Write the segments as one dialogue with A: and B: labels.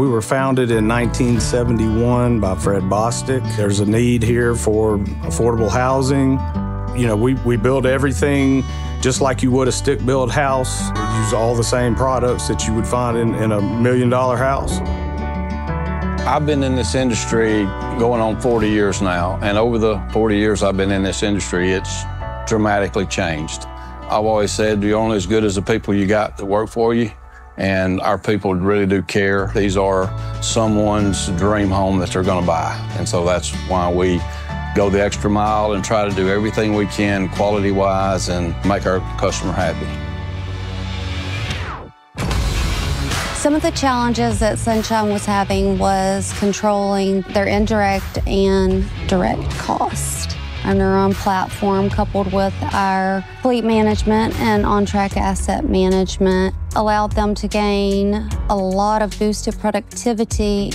A: We were founded in 1971 by Fred Bostic. There's a need here for affordable housing. You know, we build everything just like you would a stick-built house. We use all the same products that you would find in a $1 million house.
B: I've been in this industry going on 40 years now, and over the 40 years I've been in this industry, it's dramatically changed. I've always said you're only as good as the people you got that work for you, and our people really do care. These are someone's dream home that they're going to buy, and so that's why we go the extra mile and try to do everything we can quality-wise and make our customer happy.
C: Some of the challenges that Sunshine was having was controlling their indirect and direct cost. Our Nuron platform, coupled with our fleet management and on-track asset management, allowed them to gain a lot of boosted productivity.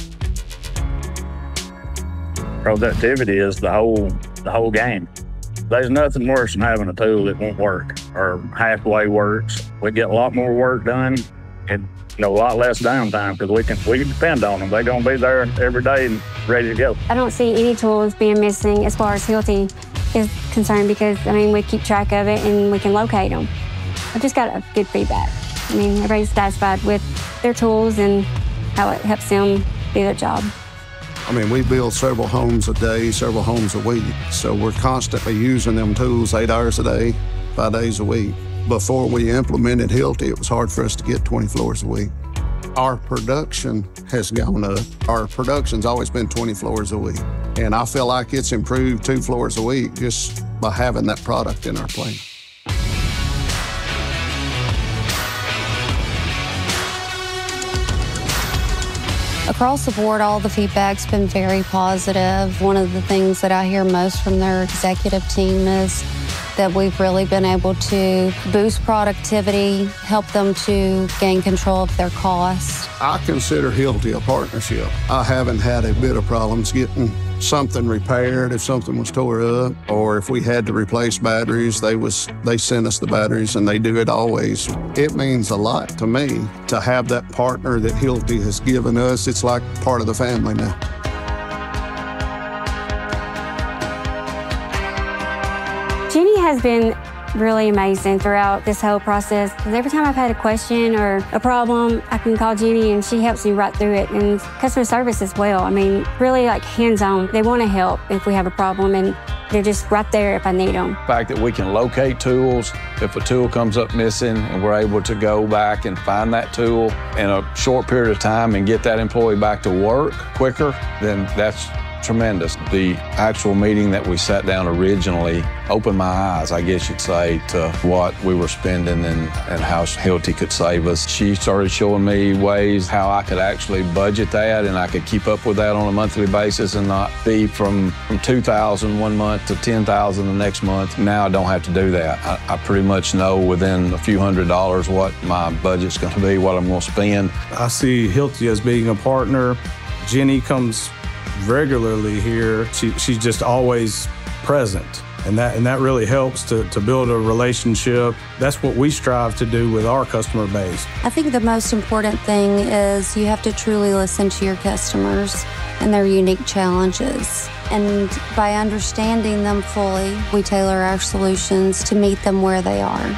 D: Productivity is the whole game. There's nothing worse than having a tool that won't work or halfway works. We get a lot more work done and a lot less downtime because we can depend on them. They're going to be there every day and ready to go.
E: I don't see any tools being missing as far as Hilti is concerned because, I mean, we keep track of it and we can locate them. I've just got a good feedback. I mean, everybody's satisfied with their tools and how it helps them do their job.
F: I mean, we build several homes a day, several homes a week. So we're constantly using them tools 8 hours a day, 5 days a week. Before we implemented Hilti, it was hard for us to get 20 floors a week. Our production has gone up. Our production's always been 20 floors a week. And I feel like it's improved 2 floors a week just by having that product in our plant.
C: Across the board, all the feedback's been very positive. One of the things that I hear most from their executive team is that we've really been able to boost productivity, help them to gain control of their costs.
F: I consider Hilti a partnership. I haven't had a bit of problems getting something repaired if something was tore up, or if we had to replace batteries, they sent us the batteries and they do it always. It means a lot to me to have that partner that Hilti has given us. It's like part of the family now.
E: Jenny has been really amazing throughout this whole process. Because every time I've had a question or a problem, I can call Jenny and she helps me right through it. And customer service as well. I mean, really like hands-on. They want to help if we have a problem and they're just right there if I need them.
B: The fact that we can locate tools, if a tool comes up missing and we're able to go back and find that tool in a short period of time and get that employee back to work quicker, then that's tremendous. The actual meeting that we sat down originally opened my eyes, I guess you'd say, to what we were spending and how Hilti could save us. She started showing me ways how I could actually budget that and I could keep up with that on a monthly basis and not be from $2,000 one month to $10,000 the next month. Now I don't have to do that. I pretty much know within a few $100s what my budget's going to be, what I'm going to spend.
A: I see Hilti as being a partner. Jenny comes regularly here. She's just always present. And that really helps to build a relationship. That's what we strive to do with our customer base.
C: I think the most important thing is you have to truly listen to your customers and their unique challenges. And by understanding them fully, we tailor our solutions to meet them where they are.